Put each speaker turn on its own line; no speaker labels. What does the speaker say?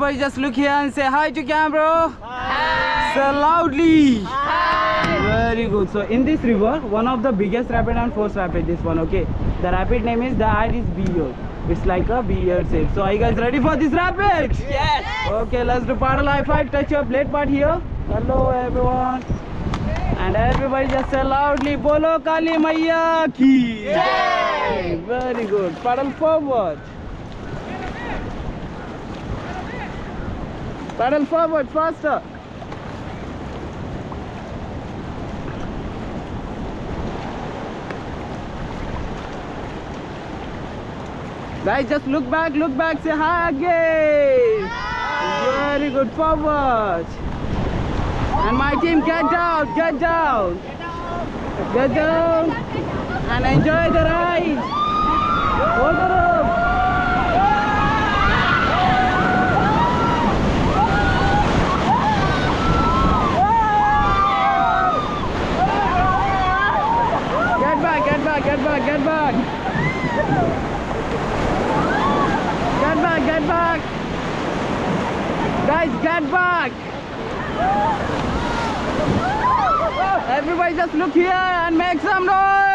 everybody just look here and say hi to camera. Hi. So loudly. Hi. Very good. So in this river, one of the biggest rapid and first rapid, this one, okay. The rapid name is the Iris Beard. It's like a beard shape. So are you guys ready for this rapid?
Yes.
Okay, let's do paddle high five. Touch your blade part here. Hello everyone. And everybody just say loudly, Bolo Kali Maiya ki. Yay! Very good. Paddle forward. Paddle forward faster. Guys, just look back, say hi again. Hi. Very good, forward. And my team, get down, get down. Get down. And enjoy the ride. Hold it up. Get back, get back, get back, get back. Get back, get back. Guys, get back. Everybody just look here and make some noise.